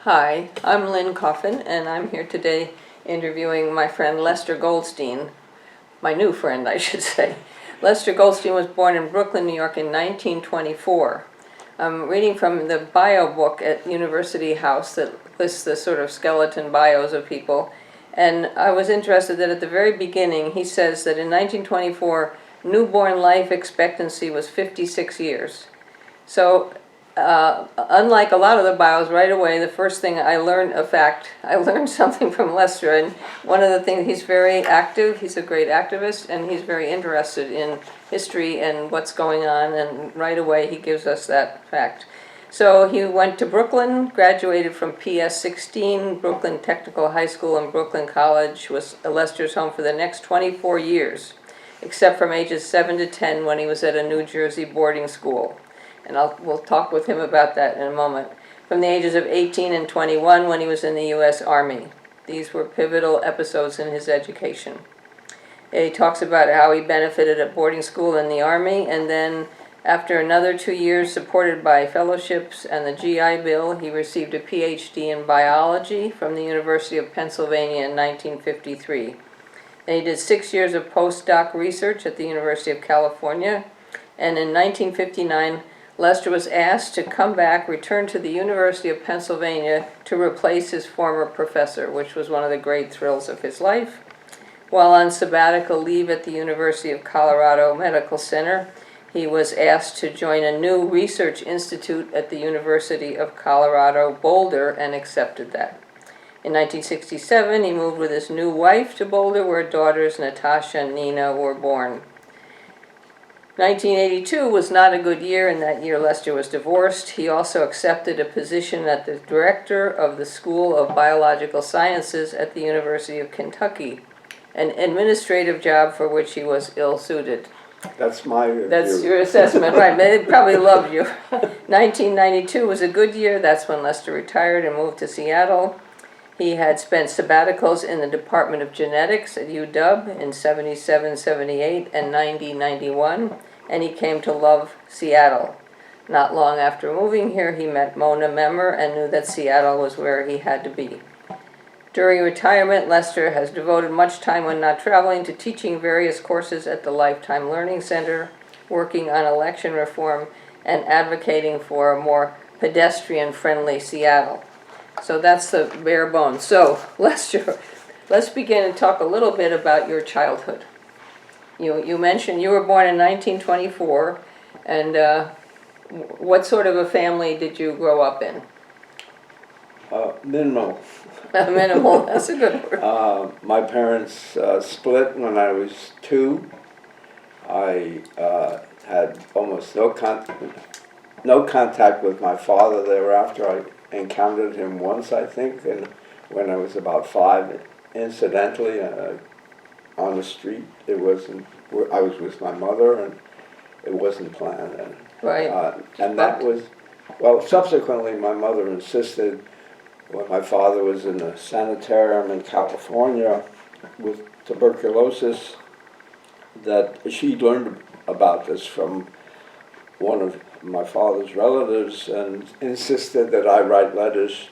Hi, I'm Lynn Coffin, and I'm here today interviewing my friend Lester Goldstein, my new friend, I should say. Lester Goldstein was born in Brooklyn, New York in 1924. I'm reading from the bio book at University House that lists the sort of skeleton bios of people, and I was interested that at the very beginning he says that in 1924 newborn life expectancy was 56 years. So unlike a lot of the bios, right away, the first thing I learned I learned something from Lester, and one of the things, he's very active, he's a great activist, and he's very interested in history and what's going on, and right away he gives us that fact. So he went to Brooklyn, graduated from PS 16, Brooklyn Technical High School, and Brooklyn College was Lester's home for the next 24 years, except from ages 7 to 10 when he was at a New Jersey boarding school. And we'll talk with him about that in a moment. From the ages of 18 and 21 when he was in the U.S. Army. These were pivotal episodes in his education. He talks about how he benefited at boarding school and the Army, and then after another 2 years supported by fellowships and the GI Bill, he received a PhD in biology from the University of Pennsylvania in 1953. And he did 6 years of postdoc research at the University of California, and in 1959, Lester was asked to come back, return to the University of Pennsylvania to replace his former professor, which was one of the great thrills of his life. While on sabbatical leave at the University of Colorado Medical Center, he was asked to join a new research institute at the University of Colorado Boulder and accepted that. In 1967, he moved with his new wife to Boulder, where daughters Natasha and Nina were born. 1982 was not a good year. In that year, Lester was divorced. He also accepted a position at the director of the School of Biological Sciences at the University of Kentucky, an administrative job for which he was ill-suited. That's my view. That's your assessment, right? They probably loved you. 1992 was a good year. That's when Lester retired and moved to Seattle. He had spent sabbaticals in the Department of Genetics at UW in 77, 78, and 90, 91, and he came to love Seattle. Not long after moving here, he met Mona Memmer and knew that Seattle was where he had to be. During retirement, Lester has devoted much time when not traveling to teaching various courses at the Lifetime Learning Center, working on election reform, and advocating for a more pedestrian-friendly Seattle. So that's the bare bones. So, Lester, let's begin and talk a little bit about your childhood. You mentioned you were born in 1924, and what sort of a family did you grow up in? Minimal. Minimal, that's a good word. My parents split when I was 2. I had almost no contact with my father thereafter. I encountered him once, I think, and when I was about 5, incidentally, on the street. It wasn't. I was with my mother, and it wasn't planned. And, right. And that was, well. Subsequently, my mother insisted, when my father was in a sanitarium in California with tuberculosis, that she learned about this from one of my father's relatives and insisted that I write letters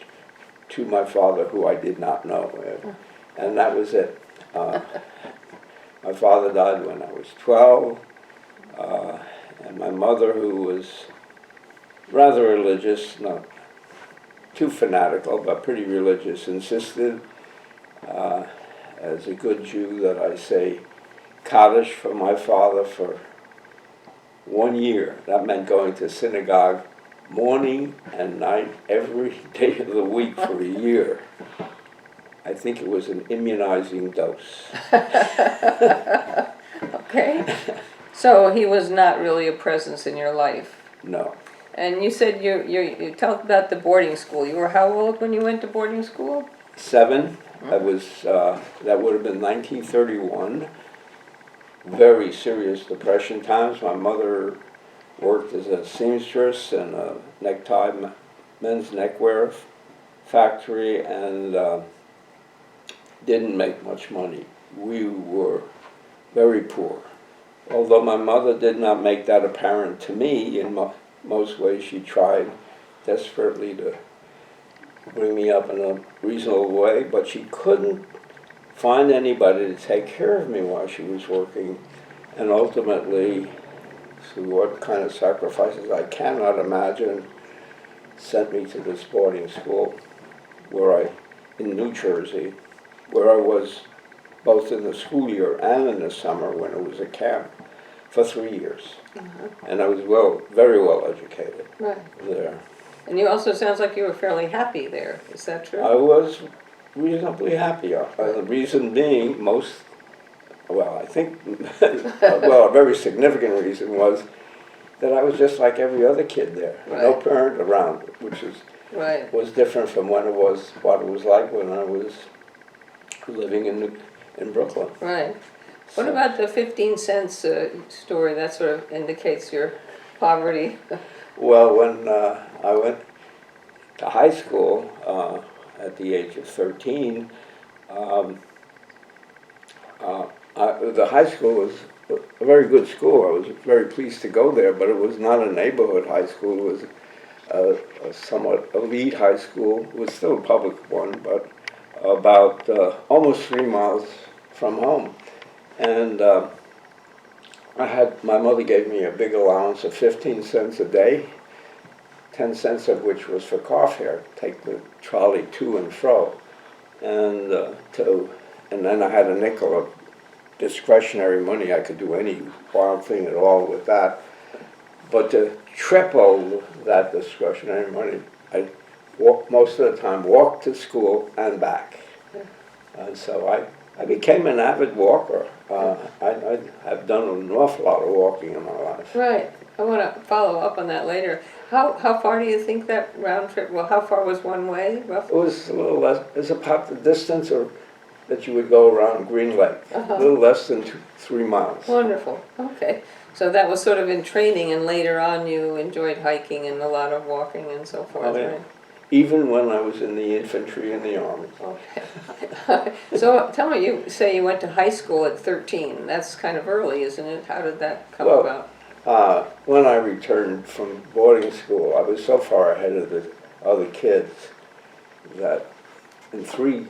to my father who I did not know. And that was it. My father died when I was 12, and my mother, who was rather religious, not too fanatical, but pretty religious, insisted, as a good Jew, that I say Kaddish for my father for 1 year. That meant going to synagogue morning and night every day of the week for a year. I think it was an immunizing dose. Okay. So he was not really a presence in your life. No. And you said you talked about the boarding school. You were how old when you went to boarding school? 7. That would have been 1931. Very serious Depression times. My mother worked as a seamstress in a men's neckwear factory, and didn't make much money. We were very poor. Although my mother did not make that apparent to me, in most ways she tried desperately to bring me up in a reasonable way, but she couldn't find anybody to take care of me while she was working, and ultimately, through what kind of sacrifices I cannot imagine, sent me to this boarding school in New Jersey, where I was both in the school year and in the summer when it was a camp for 3 years. And I was very well educated there. And you also, sounds like you were fairly happy there, is that true? I was reasonably happy. The reason being I think, a very significant reason was that I was just like every other kid there. No parent around, which was different from what it was like when I was living in Brooklyn. Right. What about the 15 cents story? That sort of indicates your poverty. Well, when I went to high school at the age of 13, the high school was a very good school. I was very pleased to go there, but it was not a neighborhood high school. It was a somewhat elite high school. It was still a public one, but about almost 3 miles from home. And my mother gave me a big allowance of 15 cents a day, 10 cents of which was for car fare, take the trolley to and fro. And then I had a nickel of discretionary money. I could do any wild thing at all with that. But to triple that discretionary money, I most of the time walked to school and back. And so I became an avid walker. I have done an awful lot of walking in my life. Right. I want to follow up on that later. How far do you think that round trip, well, how far was one way, roughly? It was a little less, it's about the distance that you would go around Green Lake. A little less than 3 miles. Wonderful. Okay. So that was sort of in training, and later on you enjoyed hiking and a lot of walking and so forth, right? Even when I was in the infantry in the army. Okay. So tell me, you say you went to high school at 13. That's kind of early, isn't it? How did that come about? When I returned from boarding school, I was so far ahead of the other kids that in 3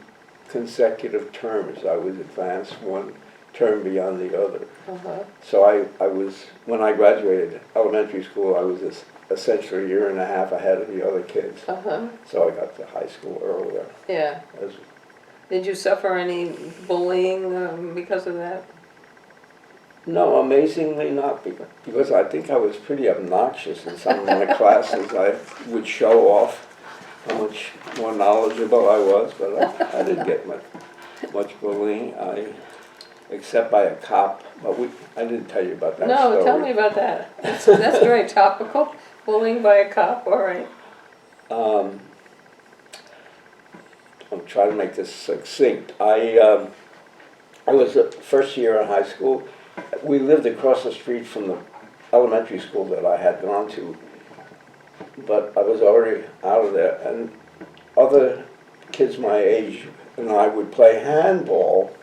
consecutive terms I was advanced one term beyond the other. So I was, when I graduated elementary school, I was essentially a year and a half ahead of the other kids. So I got to high school earlier. Yeah. Did you suffer any bullying because of that? No, amazingly not, because I think I was pretty obnoxious in some of my classes. I would show off how much more knowledgeable I was, but I didn't get much bullying, except by a cop. But I didn't tell you about that story. No, tell me about that. That's very topical. Bullying by a cop, all right. I'll try to make this succinct. I was the first year in high school. We lived across the street from the elementary school that I had gone to, but I was already out of there, and other kids my age and I would play handball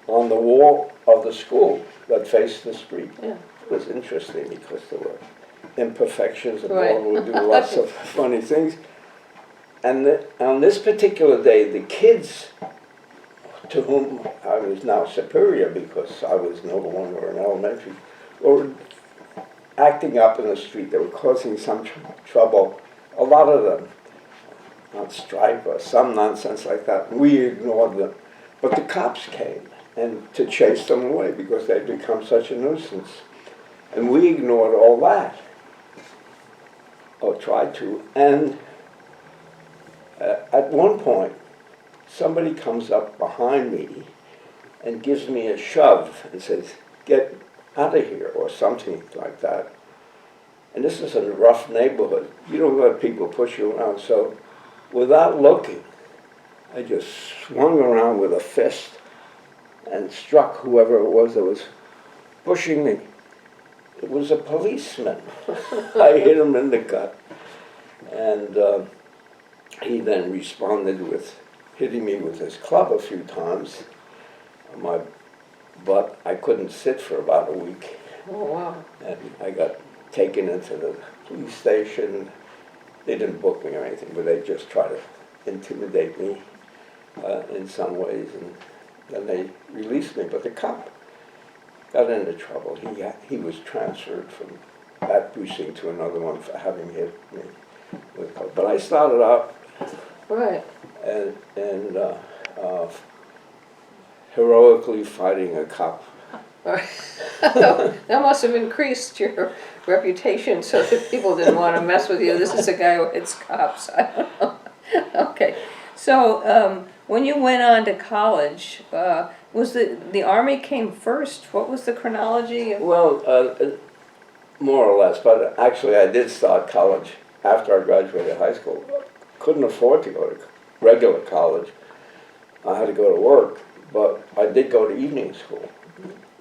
on the wall of the school that faced the street. Yeah. It was interesting because there were imperfections, and ball would do lots of funny things. And on this particular day, the kids to whom I was now superior, because I was no longer in elementary, were acting up in the street. They were causing some trouble. A lot of them on strike or some nonsense like that. We ignored them. But the cops came and to chase them away because they'd become such a nuisance. And we ignored all that, or tried to. And at one point, somebody comes up behind me and gives me a shove and says, "Get out of here," or something like that. And this is a rough neighborhood. You don't let people push you around. So without looking, I just swung around with a fist and struck whoever it was that was pushing me. It was a policeman. I hit him in the gut. And he then responded with hitting me with his club a few times on my butt. I couldn't sit for about a week. Oh, wow. And I got taken into the police station. They didn't book me or anything, but they just tried to intimidate me in some ways, and then they released me. But the cop got into trouble. He was transferred from that precinct to another one for having hit me with a cop. But I started out Right. and heroically fighting a cop. That must have increased your reputation so that people didn't want to mess with you. This is a guy who hits cops. I don't know. Okay. So when you went on to college, was the Army came first? What was the chronology? Well, more or less, but actually I did start college after I graduated high school. Couldn't afford to go to regular college. I had to go to work, but I did go to evening school.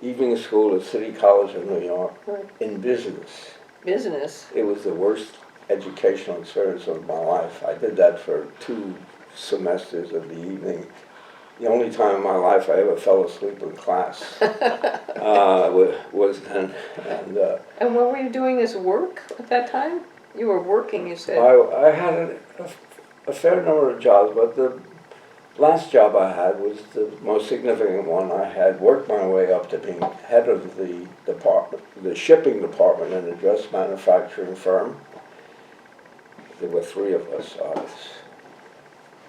Evening school at City College of New York in business. Business. It was the worst educational experience of my life. I did that for 2 semesters of the evening. The only time in my life I ever fell asleep in class was then. And what were you doing as work at that time? You were working, you said. I had a fair number of jobs, but the last job I had was the most significant one. I had worked my way up to being head of the department, the shipping department in a dress manufacturing firm. There were 3 of us. I was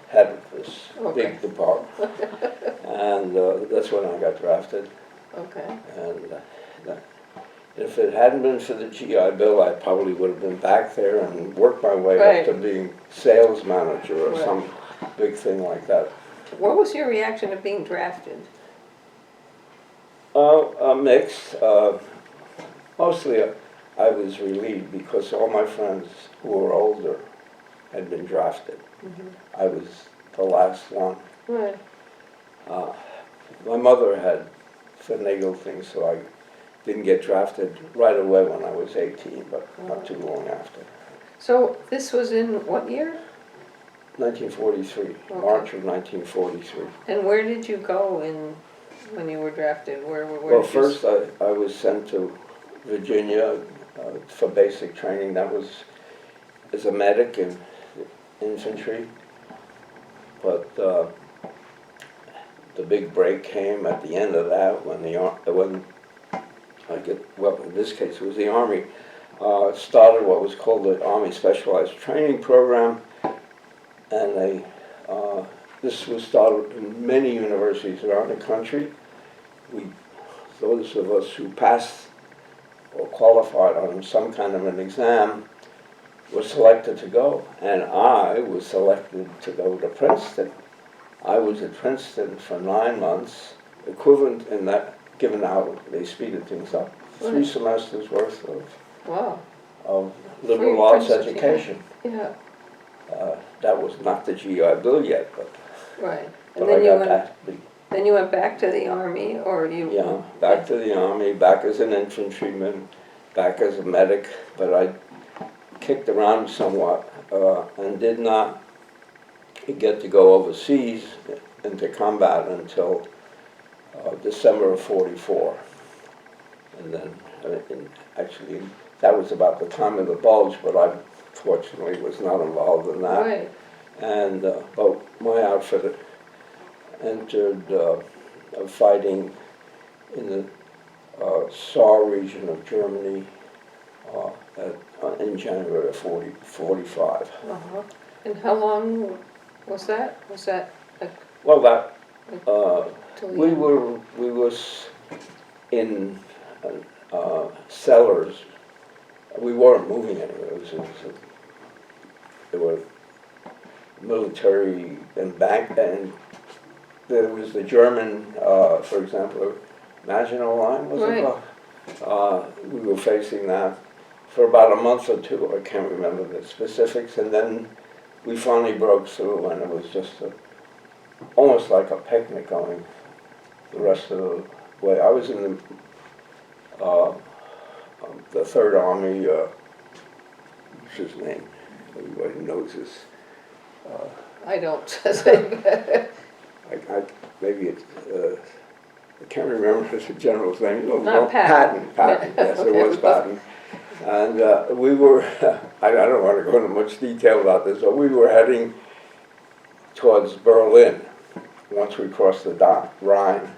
head of this big department, and that's when I got drafted. Okay. And if it hadn't been for the GI Bill, I probably would have been back there and worked my way up to being sales manager or some big thing like that. What was your reaction to being drafted? A mix. Mostly I was relieved because all my friends who were older had been drafted. I was the last one. Right. My mother had finagled things, so I didn't get drafted right away when I was 18, but not too long after. So this was in what year? 1943, March of 1943. And where did you go when you were drafted? Where Well, first I was sent to Virginia for basic training. That was as a medic in infantry. But the big break came at the end of that when in this case it was the Army, started what was called the Army Specialized Training Program, and this was started in many universities around the country. Those of us who passed or qualified on some kind of an exam were selected to go, and I was selected to go to Princeton. I was at Princeton for 9 months, equivalent in that, given out, they speeded things up, 3 semesters worth of liberal arts education. Yeah. That was not the GI Bill yet, but Right. And then then you went back to the Army, or you? Yeah, back to the Army, back as an infantryman, back as a medic, but I kicked around somewhat and did not get to go overseas into combat until December of '44. And then, actually, that was about the time of the bulge, but I fortunately was not involved in that. Right. And but my outfit entered fighting in the Saar region of Germany in January of 45. And how long was that? Was that Well, that till we were in cellars. We weren't moving anywhere. There were military and there was the German, for example, Maginot Line, was it called? We were facing that for about a month or 2. I can't remember the specifics, and then we finally broke through, and it was just almost like a picnic going the rest of the way. I was in the Third Army. What's his name? Everybody knows this. I don't. Maybe it's, I can't remember the general's name. Not Patton. Patton, yes, it was Patton. And we were, I don't want to go into much detail about this, but we were heading towards Berlin, once we crossed the Rhine.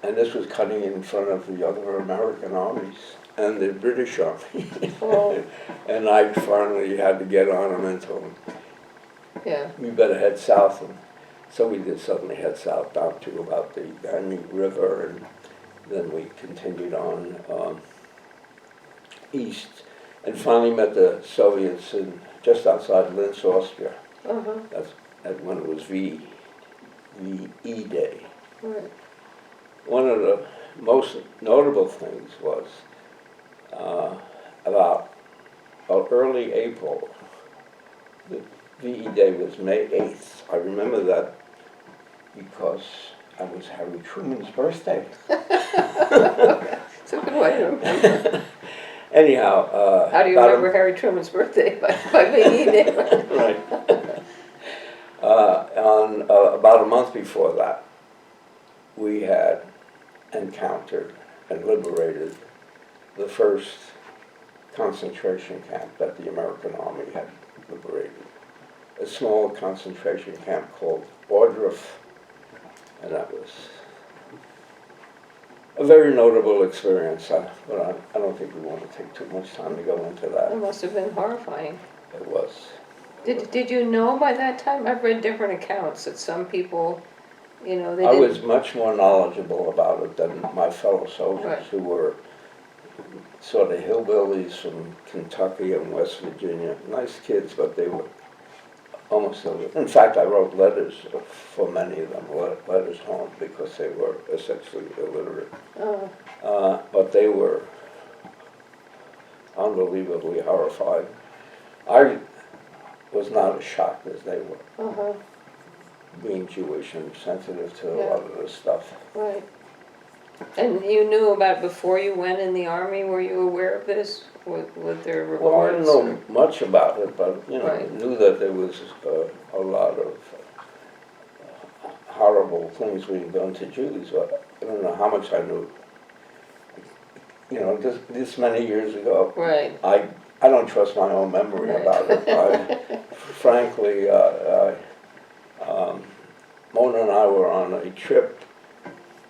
And this was cutting in front of the other American armies and the British army. Oh. And I finally had to get on them and told them, Yeah. we better head south. And so we did suddenly head south down to about the Danube River, and then we continued on east, and finally met the Soviets in, just outside Linz, Austria. Uh-huh. That's when it was VE Day. Right. One of the most notable things was about early April. The VE Day was May 8th. I remember that because it was Harry Truman's birthday. It's a good way to remember. Anyhow. How do you remember Harry Truman's birthday? By VE Day. Right. On about a month before that, we had encountered and liberated the first concentration camp that the American Army had liberated. A small concentration camp called Ohrdruf, and that was a very notable experience, but I don't think we want to take too much time to go into that. It must have been horrifying. It was. Did you know by that time? I've read different accounts that some people, you know, they I didn't. was much more knowledgeable about it than my fellow soldiers, Right. who were sort of hillbillies from Kentucky and West Virginia. Nice kids, but they were almost illiterate. In fact, I wrote letters for many of them, letters home, because they were essentially illiterate. But they were unbelievably horrified. I was not as shocked as they were, Uh-huh. being Jewish and sensitive to a Yeah. lot of this stuff. Right. And you knew about it before you went in the Army? Were you aware of this? With their Well, I didn't reports? know much about it, but Right. knew that there was a lot of horrible things being done to Jews. But I don't know how much I knew. This many years ago. Right. I don't trust my own memory Right. about it. Frankly, Mona and I were on a trip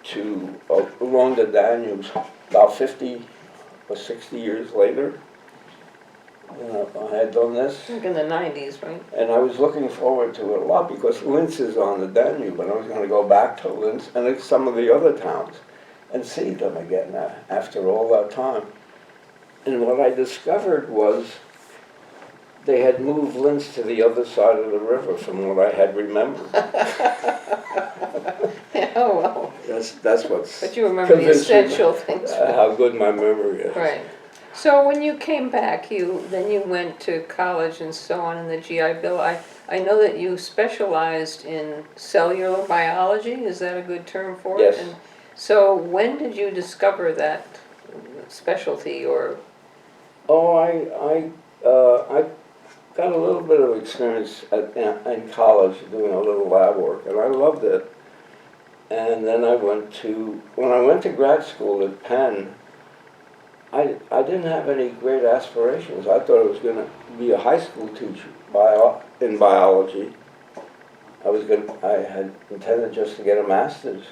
to along the Danube about 50 or 60 years later. I had done this, Like in the 90s, right? and I was looking forward to it a lot because Linz is on the Danube, and I was going to go back to Linz and some of the other towns and see them again after all that time. And what I discovered was they had moved Linz to the other side of the river from what I had remembered. Oh, well. That's what's But you remember the convinced me essential things. how good my memory is. Right. So when you came back, then you went to college and so on in the GI Bill. I know that you specialized in cellular biology. Is that a good term for it? Yes. And so when did you discover that specialty or? Oh, I got a little bit of experience in college doing a little lab work, and I loved it. And then when I went to grad school at Penn, I didn't have any great aspirations. I thought I was going to be a high school teacher in biology. I had intended just to get a master's.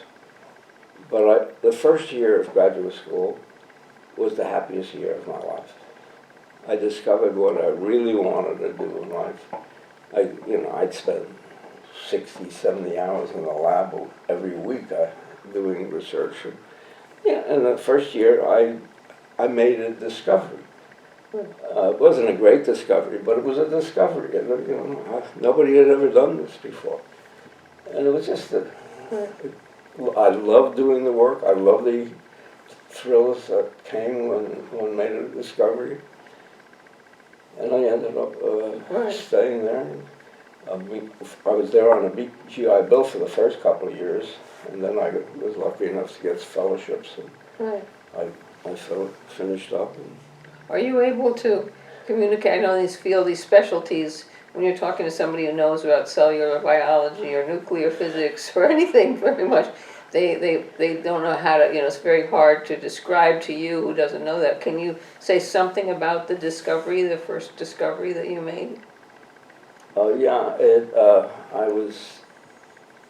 But the first year of graduate school was the happiest year of my life. I discovered what I really wanted to do in life. I'd spend 60, 70 hours in the lab every week doing research. And the first year I made a discovery. It wasn't a great discovery, but it was a discovery. Nobody had ever done this before. And it was just I loved doing the work. I loved the thrills that came when one made a discovery. And I ended up staying there. I was there on a GI Bill for the first couple of years, and then I was lucky enough to get fellowships, and I finished up. Are you able to communicate? I know these specialties, when you're talking to somebody who knows about cellular biology or nuclear physics or anything very much, they don't know how to, it's very hard to describe to you who doesn't know that. Can you say something about the first discovery that you made? Yeah, I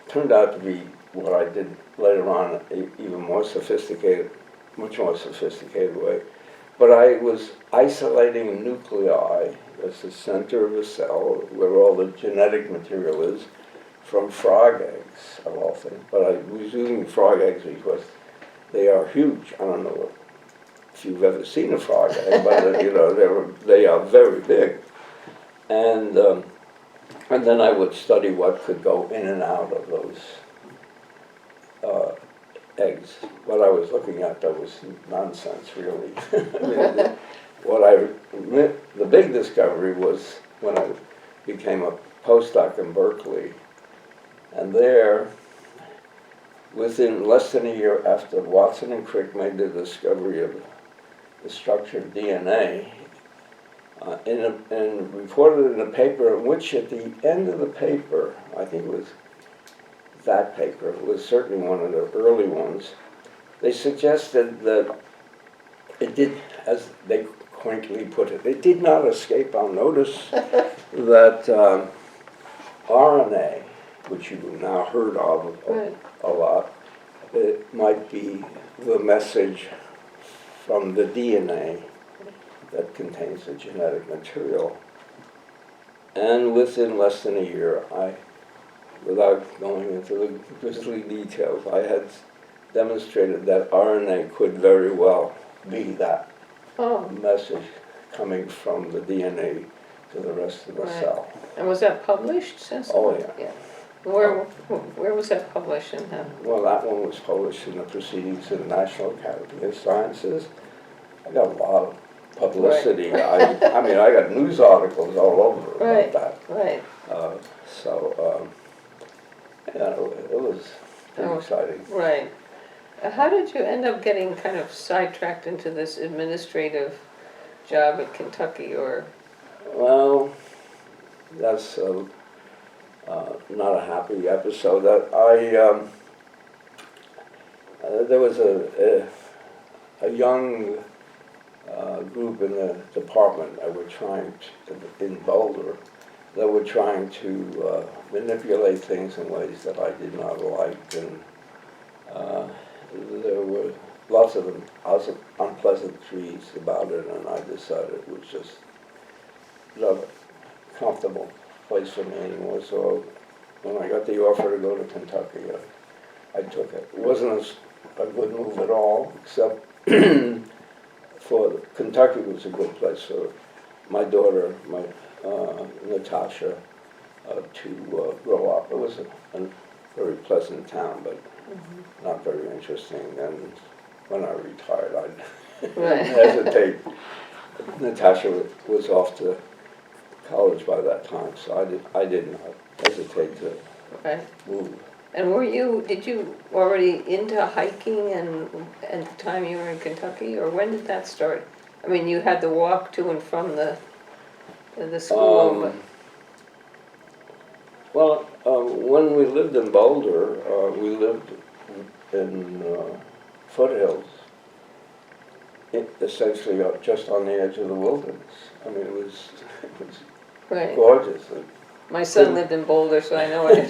turned out to be what I did later on, even more sophisticated, much more sophisticated way. But I was isolating nuclei as the center of a cell, where all the genetic material is, from frog eggs, of all things. But I was using frog eggs because they are huge. I don't know if you've ever seen a frog egg, but they are very big. And then I would study what could go in and out of those eggs. What I was looking at, that was nonsense, really. I mean, the big discovery was when I became a postdoc in Berkeley, and there, within less than a year after Watson and Crick made the discovery of the structure of DNA, and reported in a paper in which at the end of the paper, I think it was that paper, it was certainly one of the early ones, they suggested that it did, as they quaintly put it did not escape our notice that RNA, which you've now heard of a lot, it might be the message from the DNA that contains the genetic material. And within less than a year, without going into the grisly details, I had demonstrated that RNA could very well be that message coming from the DNA to the rest of the cell. And was that published since? Oh, yeah. Where was that published and how? Well, that one was published in the Proceedings of the National Academy of Sciences. I got a lot of publicity. Right. I mean, I got news articles all over about that. Right. Yeah, it was pretty exciting. Right. How did you end up getting kind of sidetracked into this administrative job at Kentucky, or? Well, that's not a happy episode. There was a young group in the department that were trying to, in Boulder, that were trying to manipulate things in ways that I did not like, and there were lots of unpleasantries about it, and I decided it was just not a comfortable place for me anymore. So when I got the offer to go to Kentucky, I took it. It wasn't a good move at all, except for Kentucky was a good place for my daughter, Natasha, to grow up. It was a very pleasant town, but not very interesting. And when I retired, I didn't hesitate. Natasha was off to college by that time, so I did not hesitate to move. And did you already into hiking and at the time you were in Kentucky, or when did that start? I mean, you had to walk to and from the school. When we lived in Boulder, we lived in foothills, essentially just on the edge of the wilderness. I mean, it was gorgeous. My son lived in Boulder, so I know it.